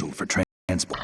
scheduled for transport.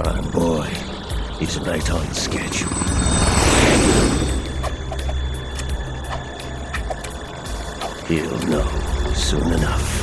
Oh boy, he's right on schedule. He'll know soon enough.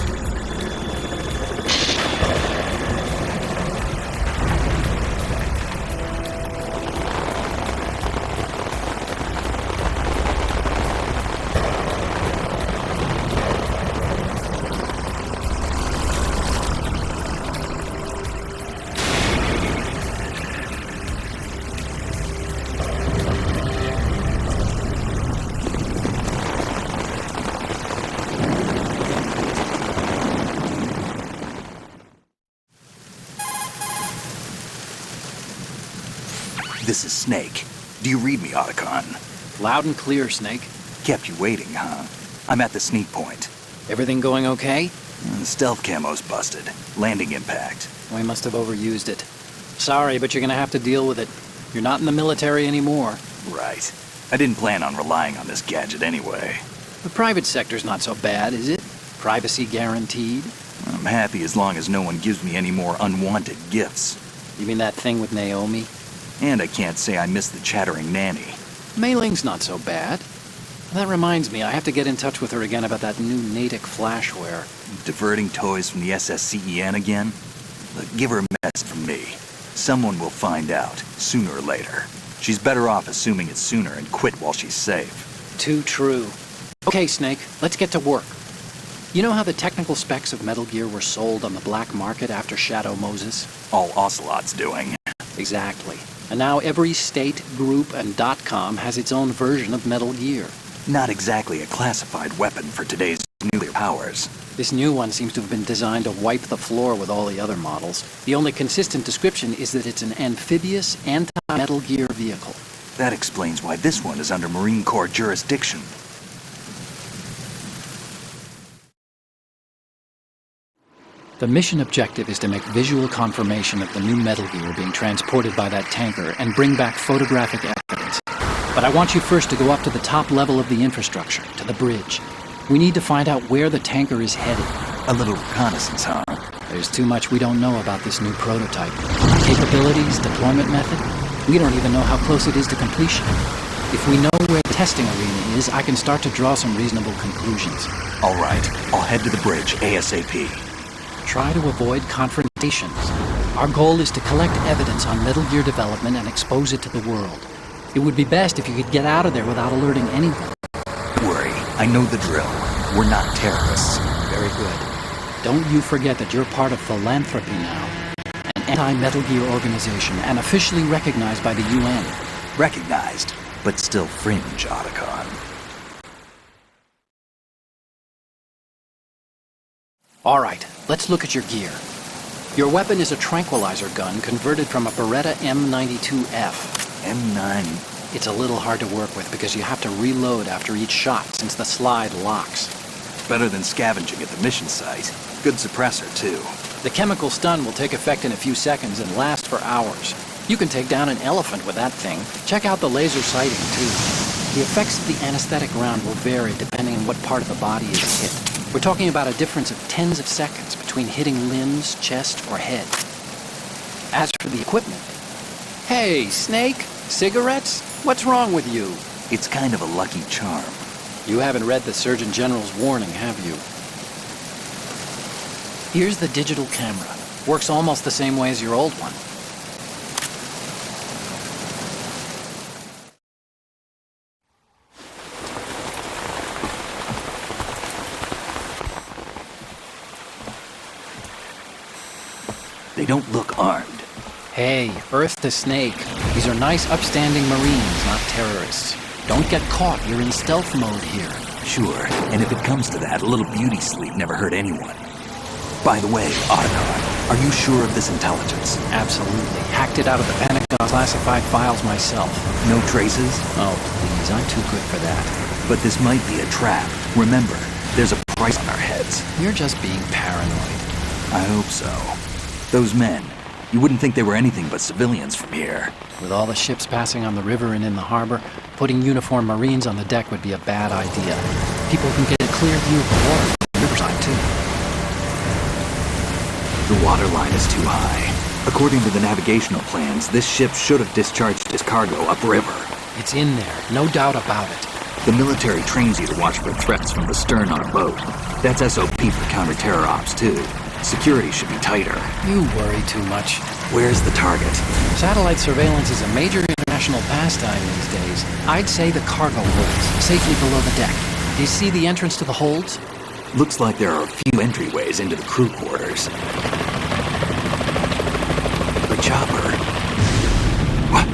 This is Snake. Do you read me, Otacon? Loud and clear, Snake. Kept you waiting, huh? I'm at the sneak point. Everything going okay? The stealth camo's busted. Landing impact. We must have overused it. Sorry, but you're gonna have to deal with it. You're not in the military anymore. Right. I didn't plan on relying on this gadget anyway. The private sector's not so bad, is it? Privacy guaranteed? I'm happy as long as no one gives me any more unwanted gifts. You mean that thing with Naomi? And I can't say I miss the chattering nanny. Mei Ling's not so bad. That reminds me, I have to get in touch with her again about that new Natick flashware. Diverting toys from the SSCEN again? Look, give her a message from me. Someone will find out, sooner or later. She's better off assuming it sooner and quit while she's safe. Too true. Okay, Snake, let's get to work. You know how the technical specs of Metal Gear were sold on the black market after Shadow Moses? All Ocelot's doing. Exactly. And now every state, group, and .com has its own version of Metal Gear. Not exactly a classified weapon for today's nuclear powers. This new one seems to have been designed to wipe the floor with all the other models. The only consistent description is that it's an amphibious, anti-Metal Gear vehicle. That explains why this one is under Marine Corps jurisdiction. The mission objective is to make visual confirmation of the new Metal Gear being transported by that tanker and bring back photographic evidence. But I want you first to go up to the top level of the infrastructure, to the bridge. We need to find out where the tanker is headed. A little reconnaissance, huh? There's too much we don't know about this new prototype. Capabilities, deployment method. We don't even know how close it is to completion. If we know where the testing arena is, I can start to draw some reasonable conclusions. All right, I'll head to the bridge ASAP. Try to avoid confrontations. Our goal is to collect evidence on Metal Gear development and expose it to the world. It would be best if you could get out of there without alerting anyone. Don't worry, I know the drill. We're not terrorists. Very good. Don't you forget that you're part of Philanthropy now. An anti-Metal Gear organization and officially recognized by the UN. Recognized, but still fringe, Otacon. All right, let's look at your gear. Your weapon is a tranquilizer gun converted from a Beretta M92F. M9. It's a little hard to work with because you have to reload after each shot since the slide locks. Better than scavenging at the mission site. Good suppressor, too. The chemical stun will take effect in a few seconds and last for hours. You can take down an elephant with that thing. Check out the laser sighting, too. The effects of the anesthetic round will vary depending on what part of the body is hit. We're talking about a difference of tens of seconds between hitting limbs, chest, or head. As for the equipment... Hey, Snake! Cigarettes? What's wrong with you? It's kind of a lucky charm. You haven't read the Surgeon General's warning, have you? Here's the digital camera. Works almost the same way as your old one. They don't look armed. Hey, Earth to Snake. These are nice, upstanding Marines, not terrorists. Don't get caught. You're in stealth mode here. Sure, and if it comes to that, a little beauty sleep never hurt anyone. By the way, Otacon, are you sure of this intelligence? Absolutely. Hacked it out of the Pentagon classified files myself. No traces? Oh, please, I'm too good for that. But this might be a trap. Remember, there's a price on our heads. You're just being paranoid. I hope so. Those men, you wouldn't think they were anything but civilians from here. With all the ships passing on the river and in the harbor, putting uniformed Marines on the deck would be a bad idea. People can get a clear view of the water from the riverside, too. The water line is too high. According to the navigational plans, this ship should have discharged its cargo upriver. It's in there, no doubt about it. The military trains you to watch for threats from the stern on a boat. That's SOP for counter-terror ops, too. Security should be tighter. You worry too much. Where's the target? Satellite surveillance is a major international pastime these days. I'd say the cargo holds, safely below the deck. Do you see the entrance to the holds? Looks like there are a few entryways into the crew quarters. The chopper. What?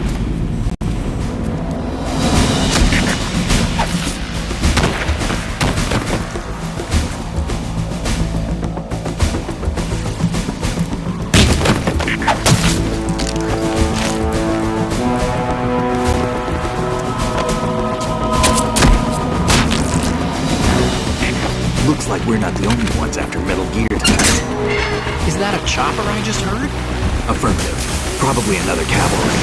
Looks like we're not the only ones after Metal Gear tonight. Is that a chopper I just heard? Affirmative. Probably another cavalry.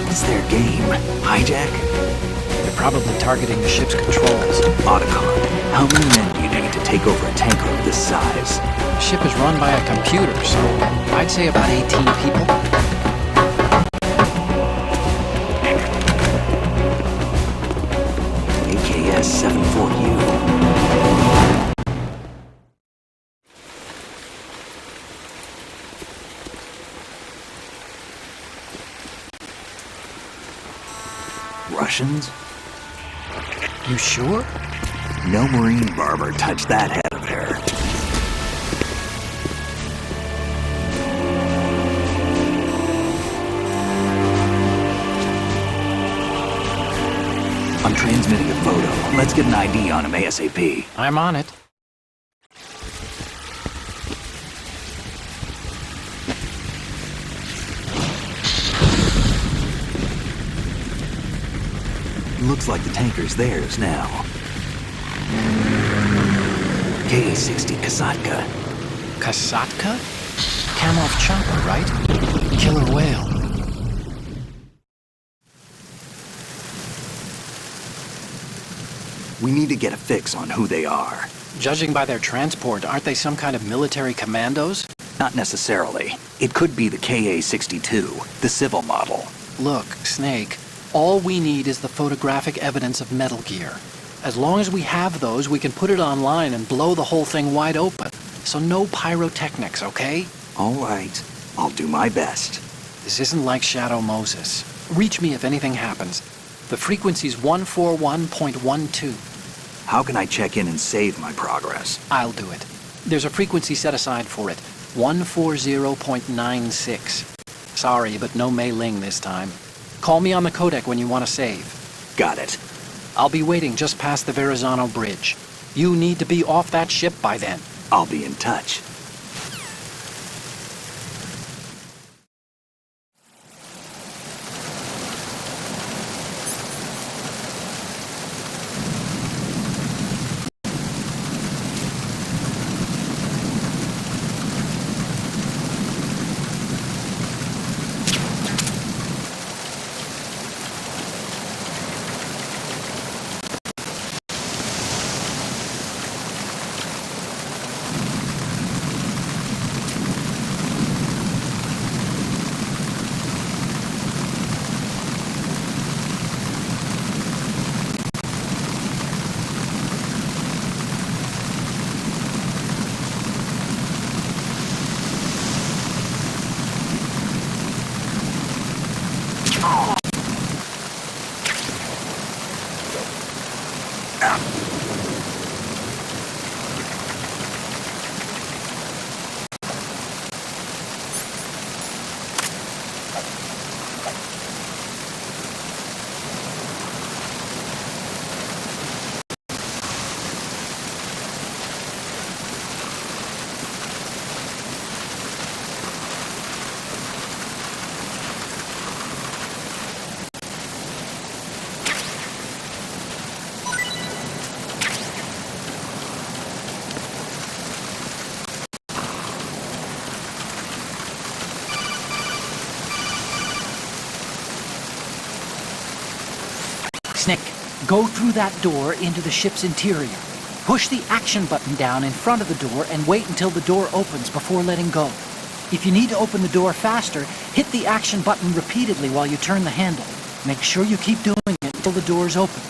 What's their game? Hijack? They're probably targeting the ship's controls. Otacon, how many men do you need to take over a tanker of this size? The ship is run by a computer, so I'd say about 18 people. AKS 74U. Russians? You sure? No Marine barber touched that head of hair. I'm transmitting a photo. Let's get an ID on him ASAP. I'm on it. Looks like the tanker's theirs now. K-60 Kasatka. Kasatka? Kamov chopper, right? Killer whale. We need to get a fix on who they are. Judging by their transport, aren't they some kind of military commandos? Not necessarily. It could be the KA-62, the civil model. Look, Snake, all we need is the photographic evidence of Metal Gear. As long as we have those, we can put it online and blow the whole thing wide open. So no pyrotechnics, okay? All right. I'll do my best. This isn't like Shadow Moses. Reach me if anything happens. The frequency's 141.12. How can I check in and save my progress? I'll do it. There's a frequency set aside for it. 140.96. Sorry, but no Mei Ling this time. Call me on the codec when you want to save. Got it. I'll be waiting just past the Verrazano Bridge. You need to be off that ship by then. I'll be in touch. Snick, go through that door into the ship's interior. Push the action button down in front of the door and wait until the door opens before letting go. If you need to open the door faster, hit the action button repeatedly while you turn the handle. Make sure you keep doing it until the door's open.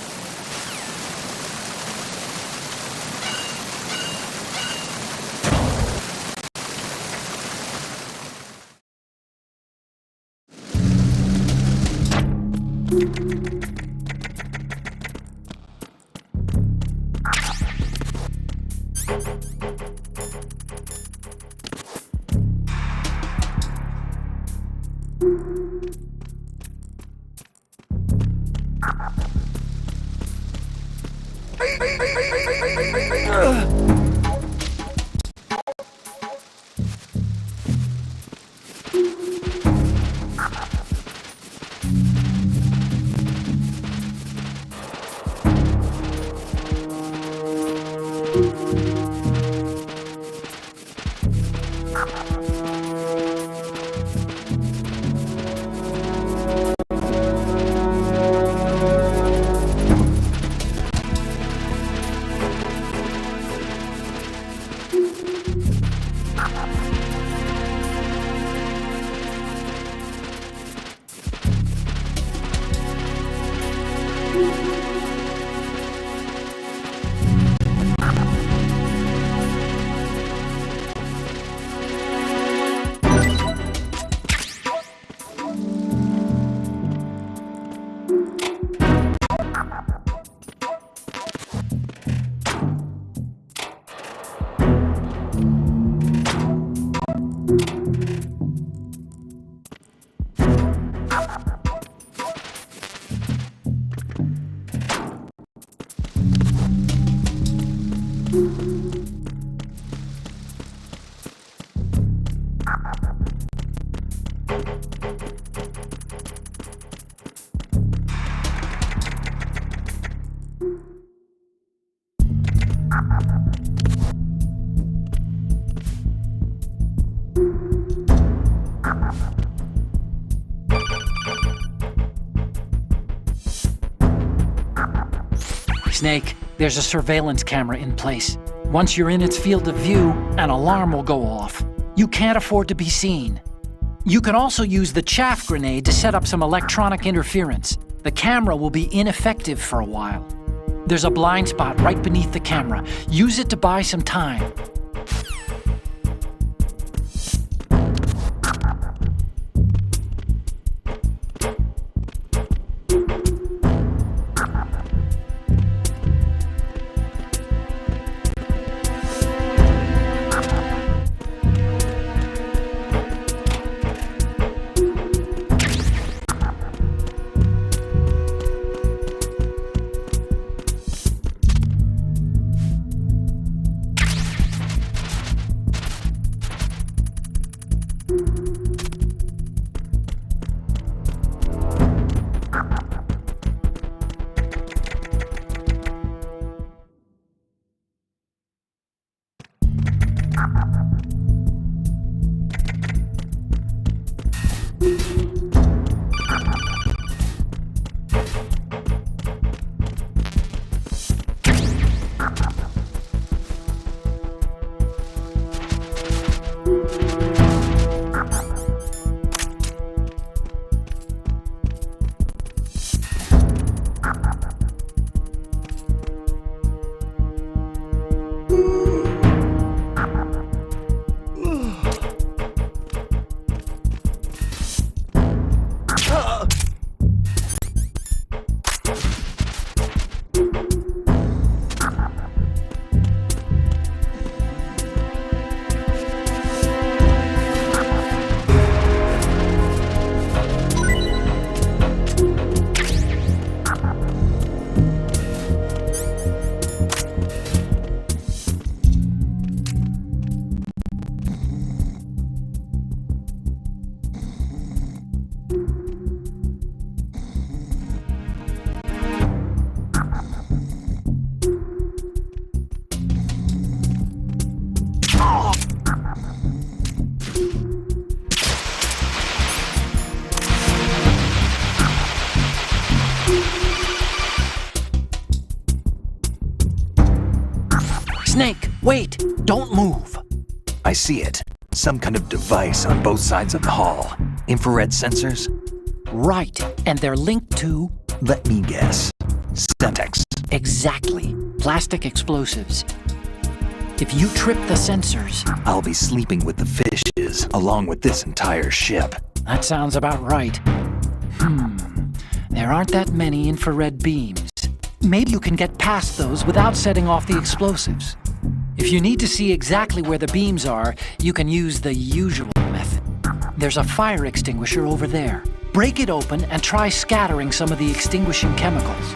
Snake, there's a surveillance camera in place. Once you're in its field of view, an alarm will go off. You can't afford to be seen. You can also use the chaff grenade to set up some electronic interference. The camera will be ineffective for a while. There's a blind spot right beneath the camera. Use it to buy some time. Snake, wait! Don't move! I see it. Some kind of device on both sides of the hall. Infrared sensors? Right, and they're linked to... Let me guess. Semtex. Exactly. Plastic explosives. If you trip the sensors... I'll be sleeping with the fishes, along with this entire ship. That sounds about right. There aren't that many infrared beams. Maybe you can get past those without setting off the explosives. If you need to see exactly where the beams are, you can use the usual method. There's a fire extinguisher over there. Break it open and try scattering some of the extinguishing chemicals.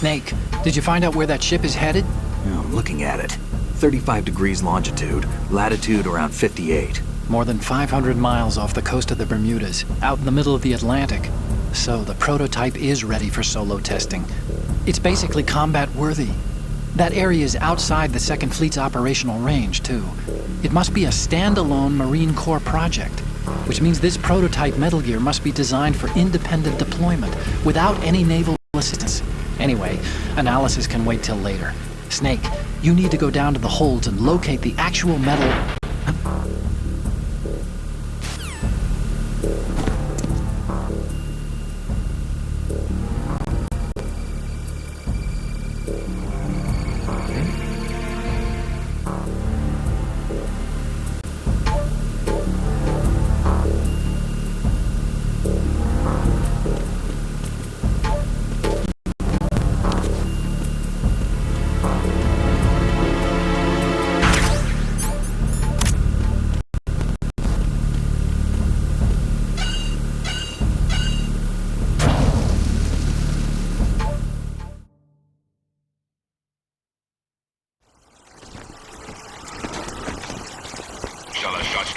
Snake, did you find out where that ship is headed? Yeah, I'm looking at it. 35 degrees longitude, latitude around 58. More than 500 miles off the coast of the Bermudas, out in the middle of the Atlantic. So the prototype is ready for solo testing. It's basically combat-worthy. That area is outside the Second Fleet's operational range, too. It must be a standalone Marine Corps project, which means this prototype Metal Gear must be designed for independent deployment, without any naval assistance. Anyway, analysis can wait till later. Snake, you need to go down to the holds and locate the actual metal...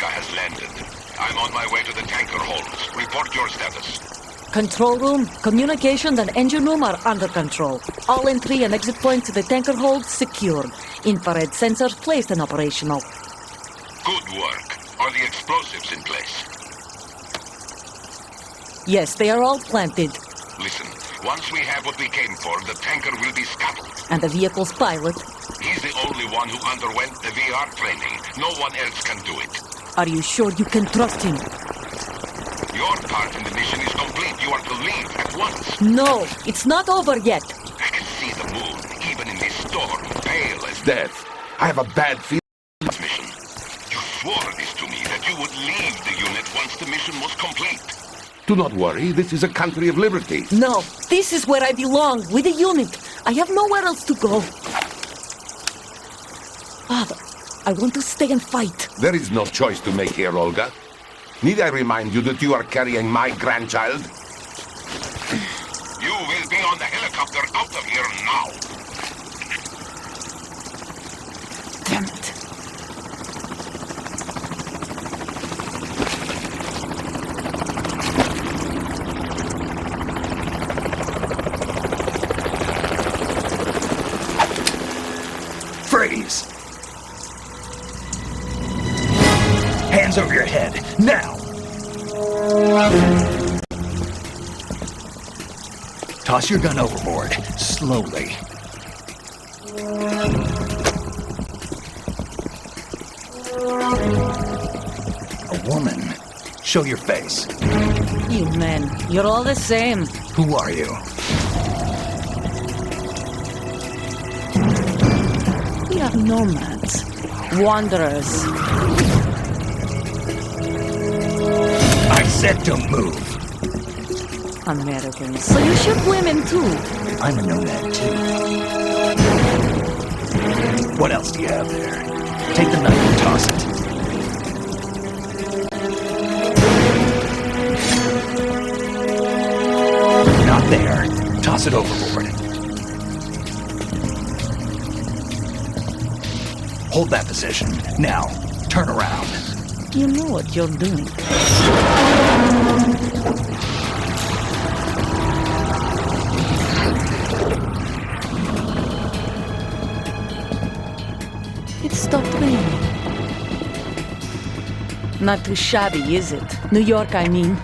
has landed. I'm on my way to the tanker holds. Report your status. Control room, communications and engine room are under control. All entry and exit points to the tanker hold secured. Infrared sensors placed and operational. Good work. Are the explosives in place? Yes, they are all planted. Listen, once we have what we came for, the tanker will be scuttled. And the vehicle's pilot? He's the only one who underwent the VR training. No one else can do it. Are you sure you can trust him? Your part in the mission is complete. You are to leave at once. No, it's not over yet. I can see the moon, even in this storm, pale as death. I have a bad feeling about this mission. You swore this to me, that you would leave the unit once the mission was complete. Do not worry, this is a country of liberty. No, this is where I belong, with the unit. I have nowhere else to go. Father, I want to stay and fight. There is no choice to make here, Olga. Need I remind you that you are carrying my grandchild? You will be on the helicopter out of here now. Damn it. Freeze! Hands over your head, now! Toss your gun overboard, slowly. A woman. Show your face. You men, you're all the same. Who are you? We are nomads. Wanderers. I said don't move. Americans. So you shoot women too. I'm a nomad too. What else do you have there? Take the knife and toss it. Not there. Toss it overboard. Hold that position. Now, turn around. You know what you're doing. It stopped raining. Not too shabby, is it? New York, I mean.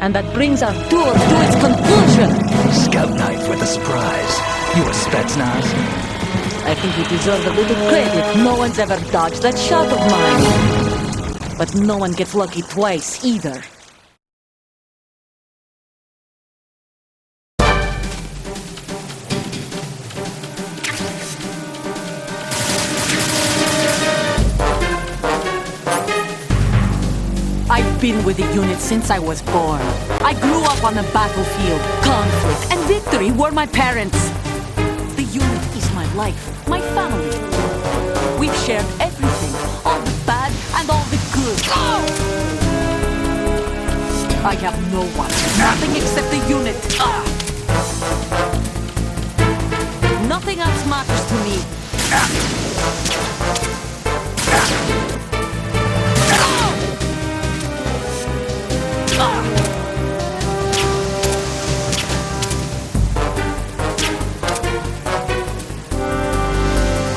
And that brings our tour to its conclusion. Scout knife with a surprise. You a Spetsnaz? I think you deserve a little credit. No one's ever dodged that shot of mine. But no one gets lucky twice, either. I've been with the unit since I was born. I grew up on the battlefield. Conflict and victory were my parents. unit is my life, my family. We've shared everything, all the bad and all the good. I have no one, nothing except the unit. Nothing else matters to me.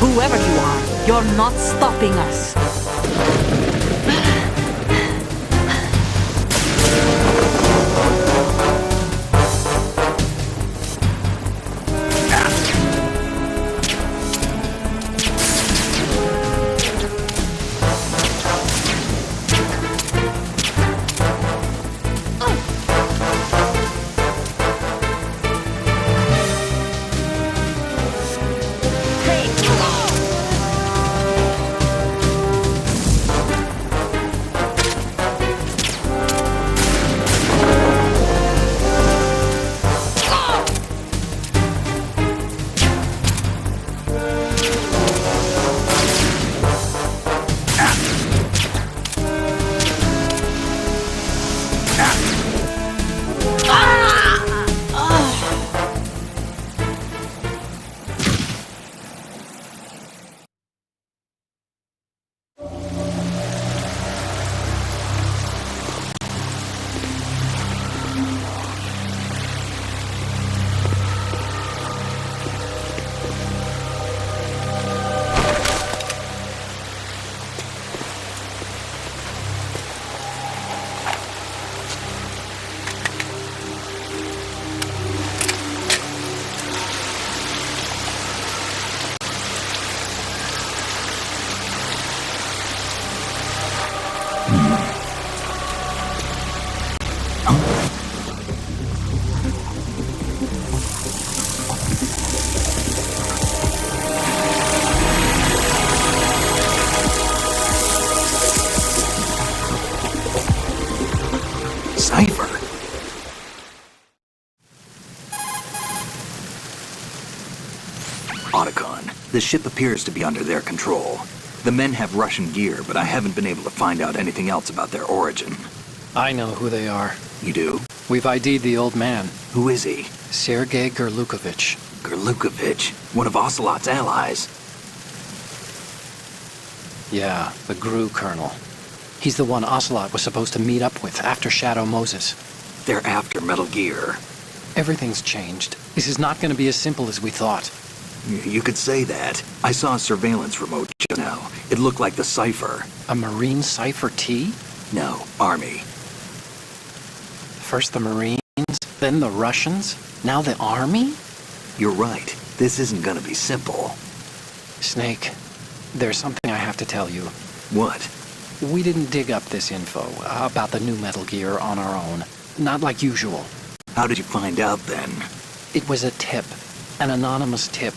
Whoever you are, you're not stopping us. The ship appears to be under their control. The men have Russian gear, but I haven't been able to find out anything else about their origin. I know who they are. You do? We've ID'd the old man. Who is he? Sergei Gerlukovich. Gerlukovich? One of Ocelot's allies? Yeah, the GRU colonel. He's the one Ocelot was supposed to meet up with after Shadow Moses. They're after Metal Gear. Everything's changed. This is not going to be as simple as we thought. You could say that. I saw a surveillance remote just now. It looked like the Cypher. A Marine Cypher T? No, Army. First the Marines, then the Russians, now the Army? You're right. This isn't gonna be simple. Snake, there's something I have to tell you. What? We didn't dig up this info about the new Metal Gear on our own. Not like usual. How did you find out then? It was a tip. An anonymous tip.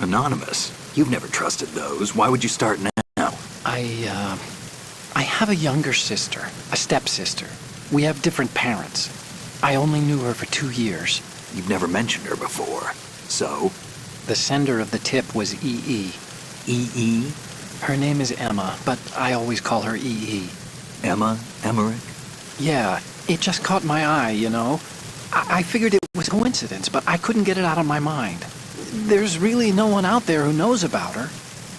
Anonymous? You've never trusted those. Why would you start now? I have a younger sister, a stepsister. We have different parents. I only knew her for 2 years. You've never mentioned her before. So? The sender of the tip was EE. EE? Her name is Emma, but I always call her EE. Emma? Emmerich? Yeah, it just caught my eye, you know? I figured it was coincidence, but I couldn't get it out of my mind. There's really no one out there who knows about her.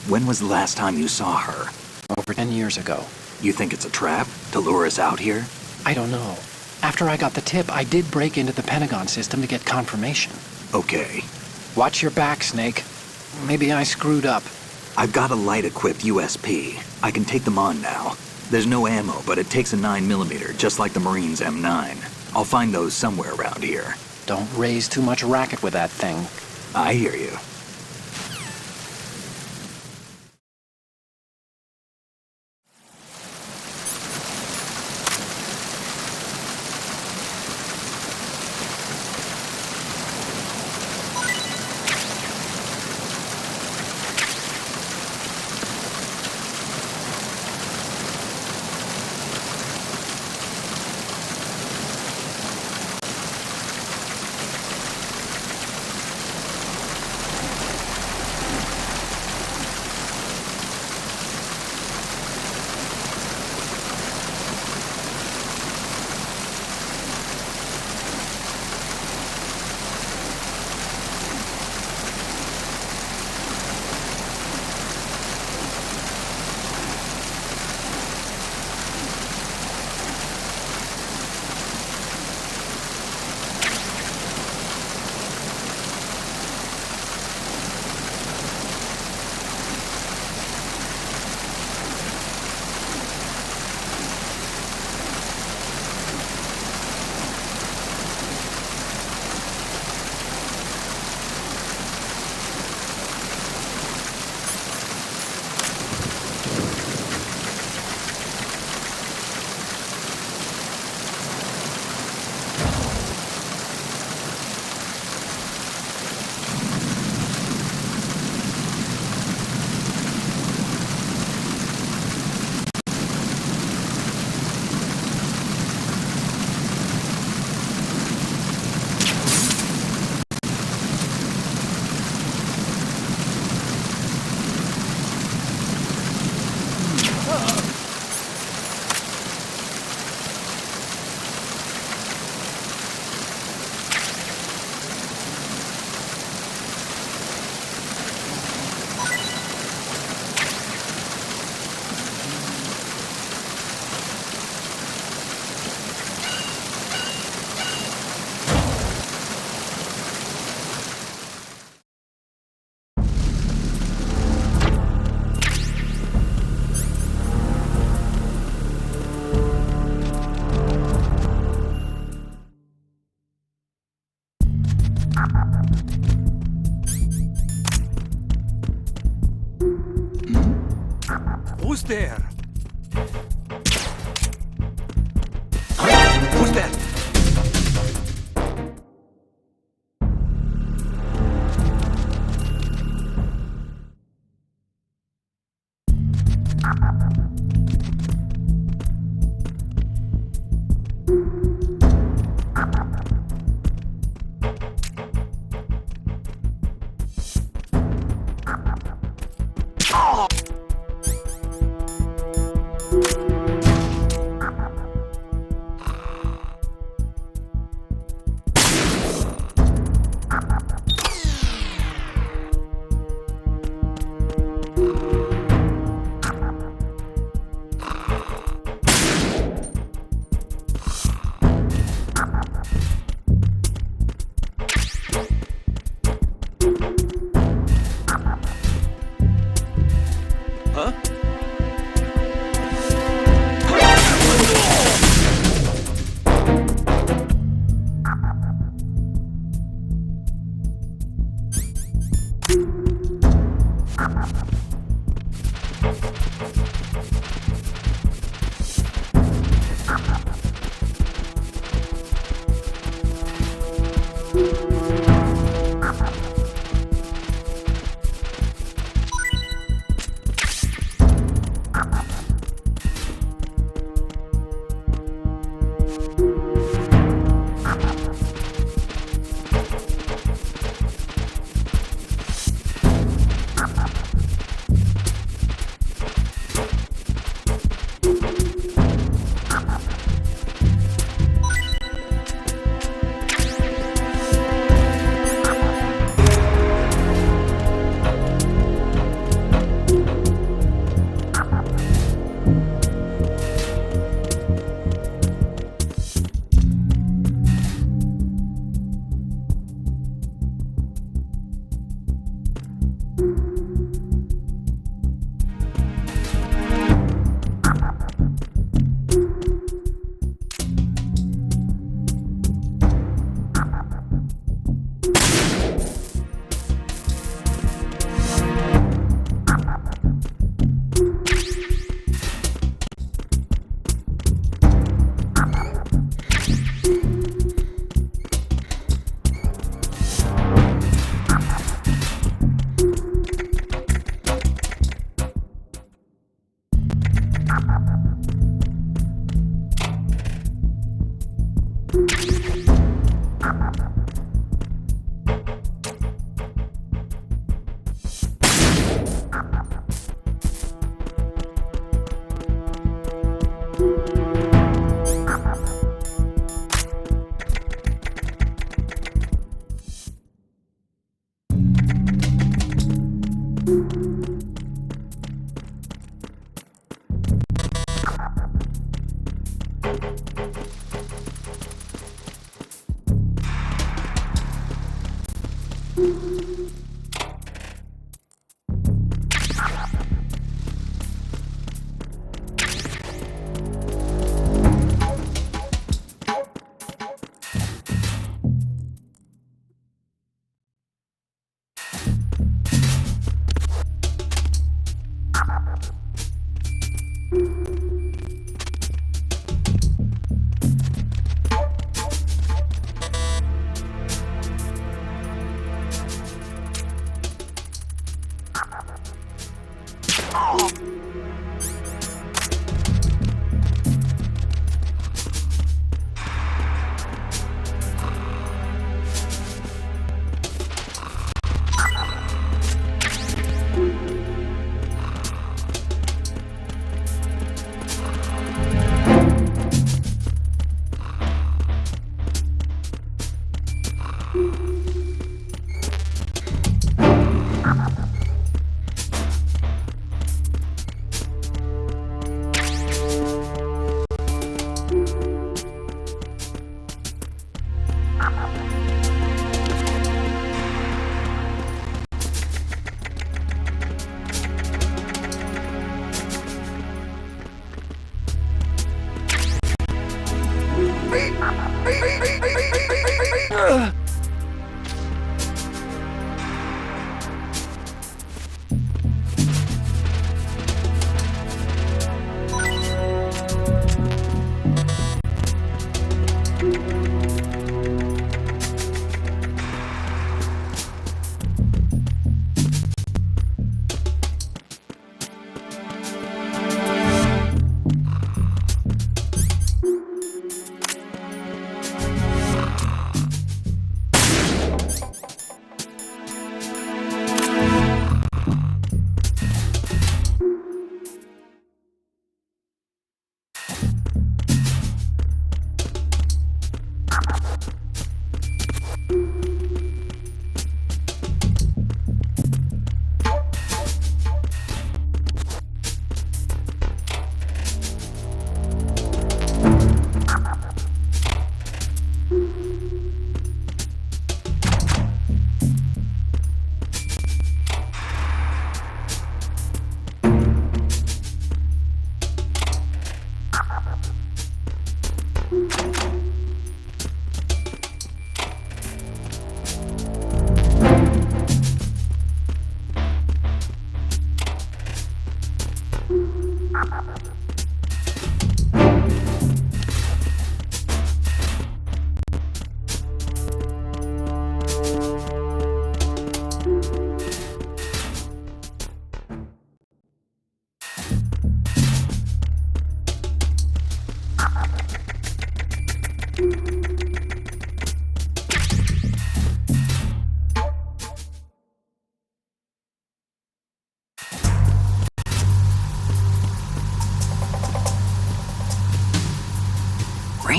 When was the last time you saw her? Over 10 years ago. You think it's a trap? To lure us out here? I don't know. After I got the tip, I did break into the Pentagon system to get confirmation. Okay. Watch your back, Snake. Maybe I screwed up. I've got a light-equipped USP. I can take them on now. There's no ammo, but it takes a 9mm, just like the Marines' M9. I'll find those somewhere around here. Don't raise too much racket with that thing. I hear you. there? Huh? Who's that?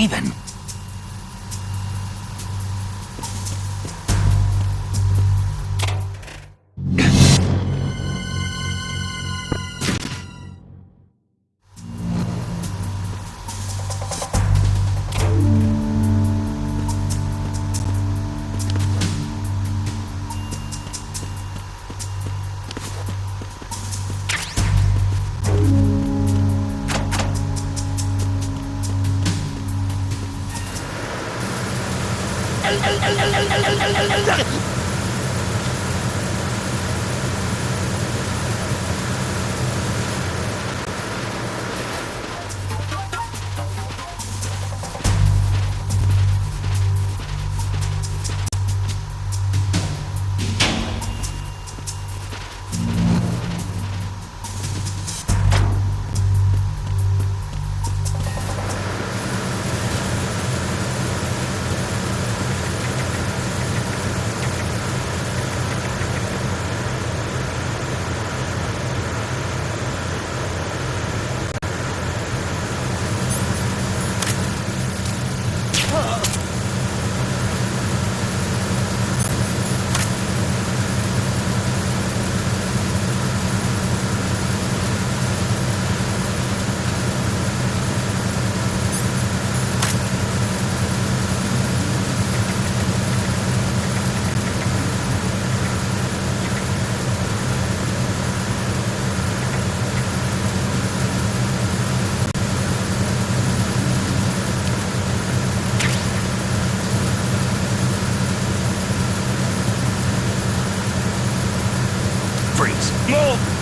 Raven? Freeze! Move!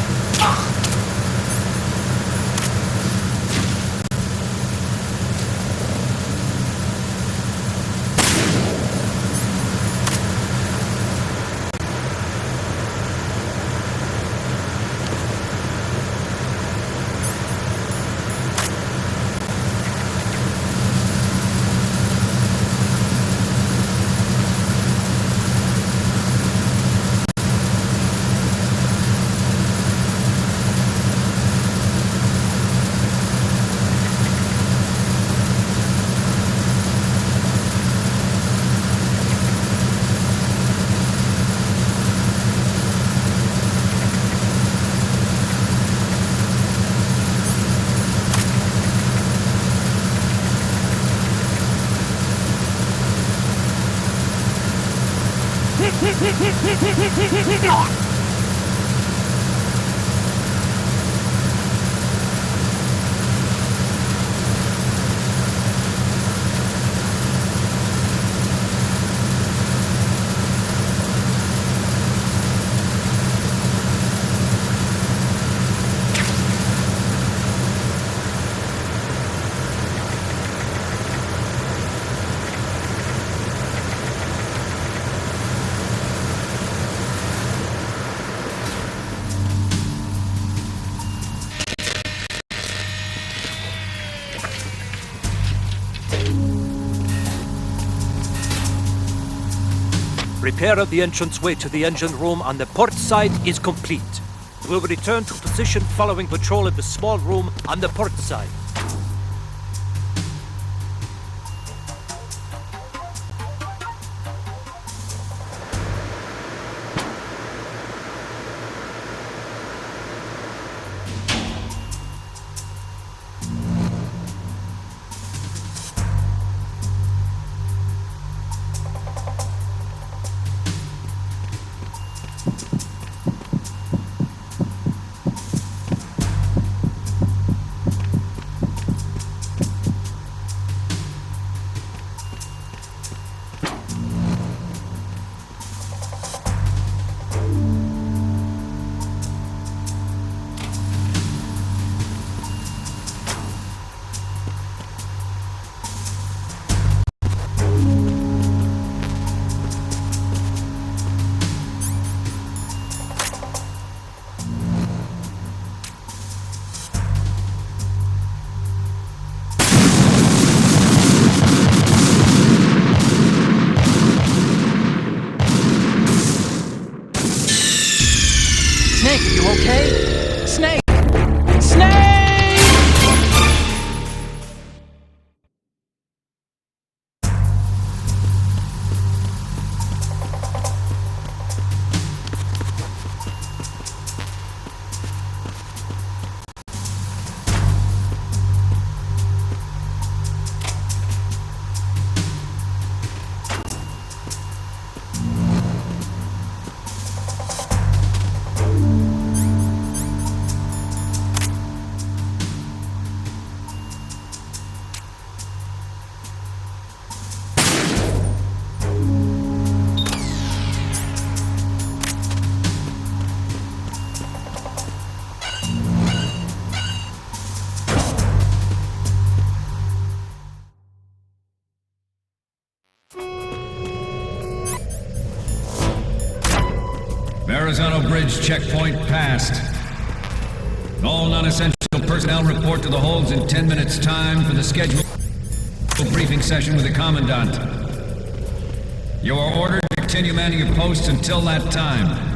Repair of the entranceway to the engine room on the port side is complete. We'll return to position following patrol of the small room on the port side. Verrazano Bridge checkpoint passed. All non-essential personnel report to the holds in 10 minutes' time for the scheduled briefing session with the Commandant. You are ordered to continue manning your posts until that time.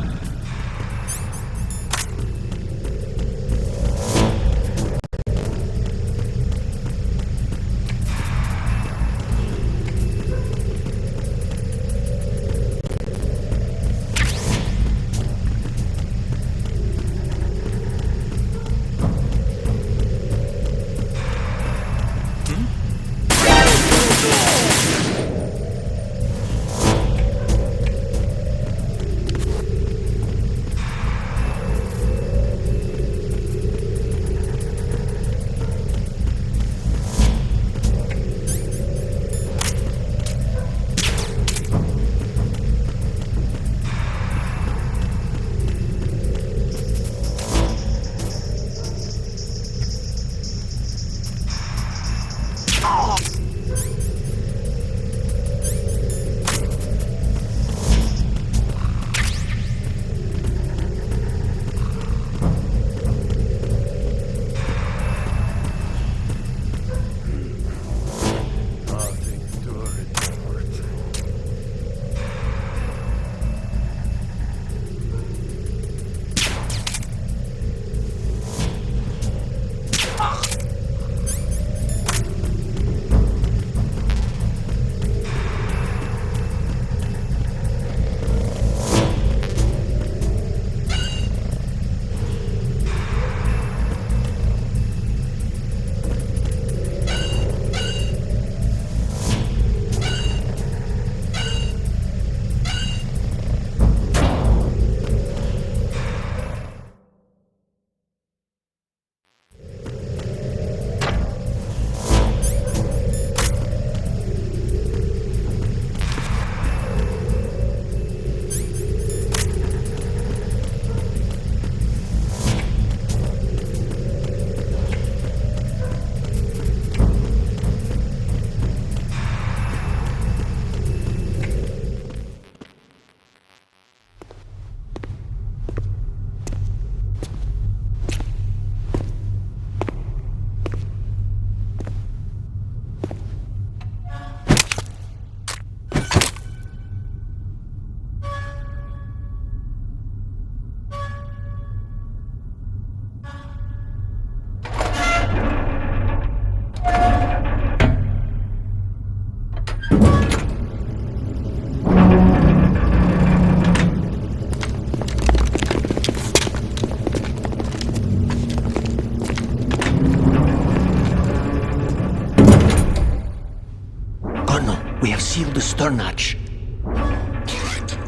Sealed the stern hatch. All right.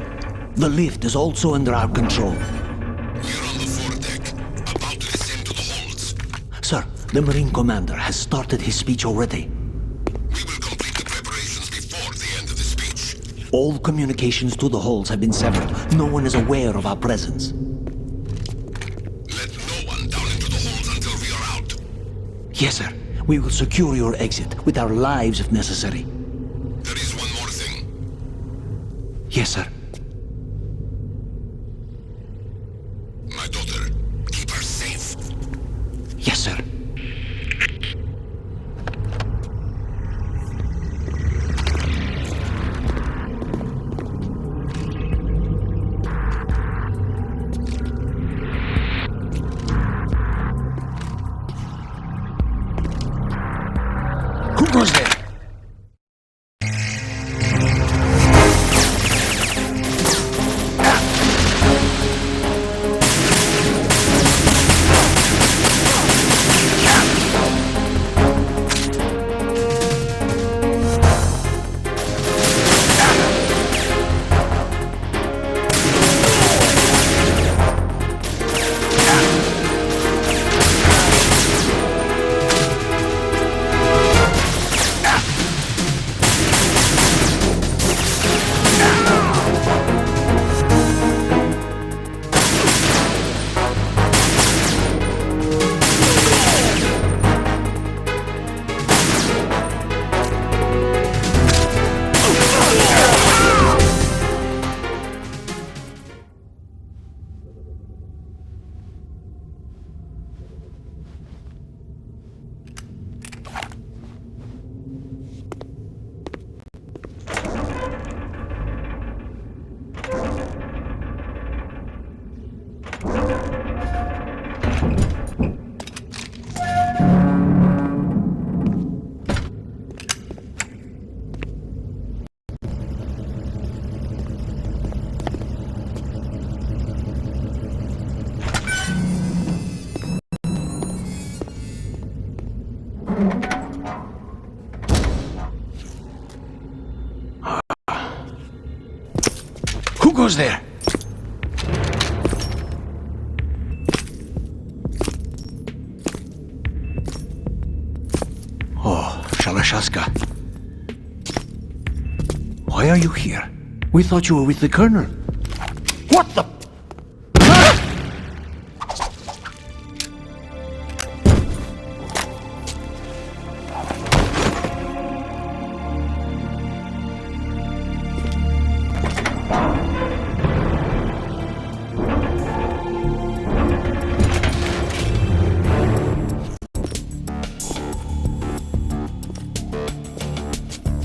The lift is also under our control. We're on the foredeck, about to descend to the holds. Sir, the Marine Commander has started his speech already. We will complete the preparations before the end of the speech. All communications to the holds have been severed. No one is aware of our presence. Let no one down into the holds until we are out. Yes, sir. We will secure your exit with our lives if necessary. There is one more thing. Yes, sir. My daughter, keep her safe. Yes, sir. Who goes there? goes there? Oh, Shalashaska. Why are you here? We thought you were with the Colonel. What the...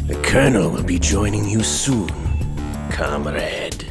The Colonel will be joining you soon, comrade.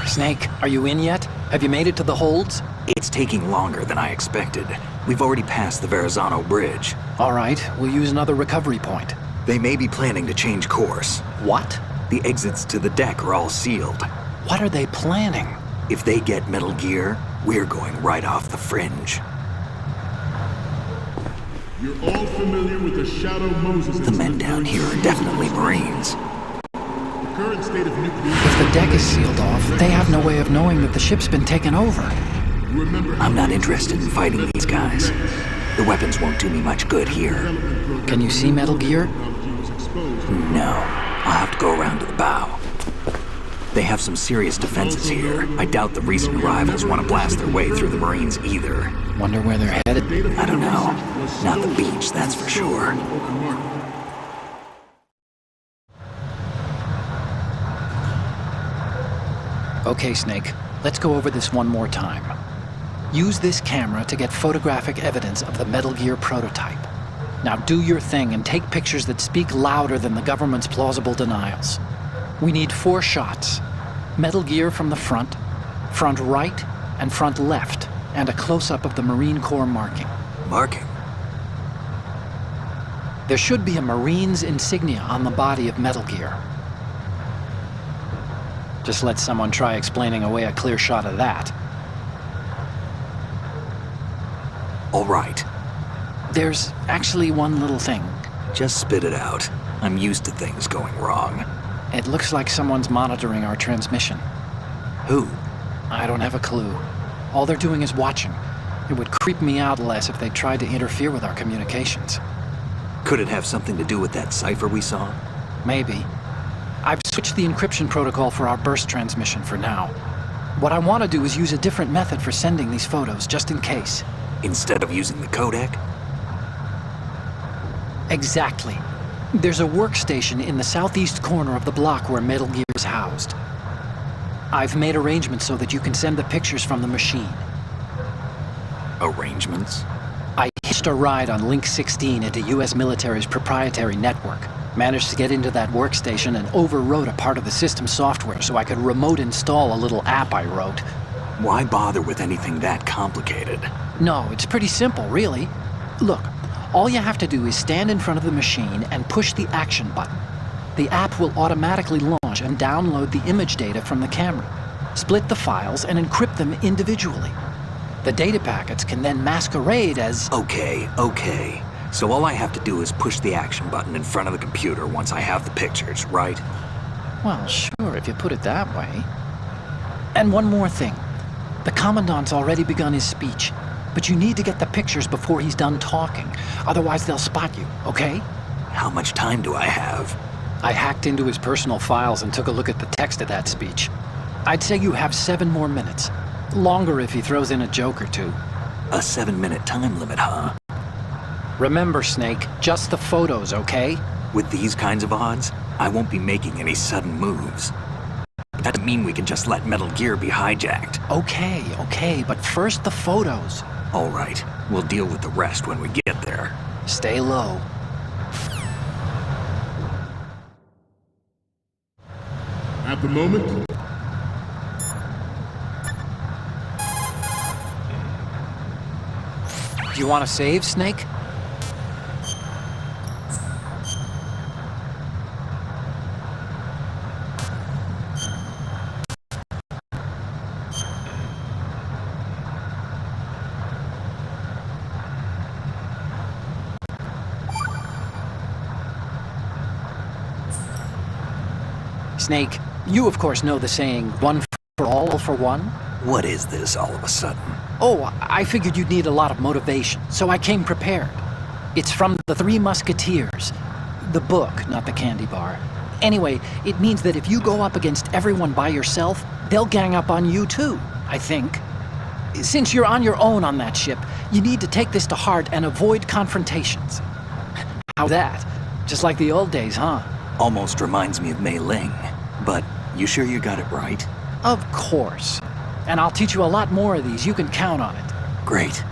Snake, are you in yet? Have you made it to the holds? It's taking longer than I expected. We've already passed the Verrazano Bridge. All right, we'll use another recovery point. They may be planning to change course. What? The exits to the deck are all sealed. What are they planning? If they get Metal Gear, we're going right off the fringe. You're all familiar with the Shadow Moses. The men down here are definitely Marines. The current state of nuclear... If the deck is sealed off, they have no way of knowing that the ship's been taken over. I'm not interested in fighting these guys. The weapons won't do me much good here. Can you see Metal Gear? No. I'll have to go around to the bow. They have some serious defenses here. I doubt the recent arrivals want to blast their way through the Marines either. Wonder where they're headed? I don't know. Not the beach, that's for sure. Okay, Snake. Let's go over this one more time. Use this camera to get photographic evidence of the Metal Gear prototype. Now do your thing and take pictures that speak louder than the government's plausible denials. We need 4 shots. Metal Gear from the front right, and front left, and a close-up of the Marine Corps marking. Marking? There should be a Marine's insignia on the body of Metal Gear. Just let someone try explaining away a clear shot of that. All right. There's actually one little thing. Just spit it out. I'm used to things going wrong. It looks like someone's monitoring our transmission. Who? I don't have a clue. All they're doing is watching. It would creep me out less if they tried to interfere with our communications. Could it have something to do with that cipher we saw? Maybe. I've switched the encryption protocol for our burst transmission for now. What I want to do is use a different method for sending these photos, just in case. Instead of using the codec? Exactly. There's a workstation in the southeast corner of the block where Metal Gear is housed. I've made arrangements so that you can send the pictures from the machine. Arrangements? I hitched a ride on Link 16 into U.S. military's proprietary network. Managed to get into that workstation and overwrote a part of the system software so I could remote install a little app I wrote. Why bother with anything that complicated? No, it's pretty simple, really. Look, all you have to do is stand in front of the machine and push the action button. The app will automatically launch and download the image data from the camera, split the files, and encrypt them individually. The data packets can then masquerade as... Okay. So all I have to do is push the action button in front of the computer once I have the pictures, right? Well, sure, if you put it that way. And one more thing. The Commandant's already begun his speech, but you need to get the pictures before he's done talking. Otherwise, they'll spot you, okay? How much time do I have? I hacked into his personal files and took a look at the text of that speech. I'd say you have 7 more minutes. Longer if he throws in a joke or two. A 7-minute time limit, huh? Remember, Snake, just the photos, okay? With these kinds of odds, I won't be making any sudden moves. That doesn't mean we can just let Metal Gear be hijacked. Okay, but first the photos. All right, we'll deal with the rest when we get there. Stay low. At the moment... Do you want to save, Snake? Snake, you of course know the saying, one for all for one? What is this all of a sudden? Oh, I figured you'd need a lot of motivation, so I came prepared. It's from the Three Musketeers. The book, not the candy bar. Anyway, it means that if you go up against everyone by yourself, they'll gang up on you too, I think. Since you're on your own on that ship, you need to take this to heart and avoid confrontations. How's that? Just like the old days, huh? Almost reminds me of Mei Ling. But you sure you got it right? Of course. And I'll teach you a lot more of these, you can count on it. Great.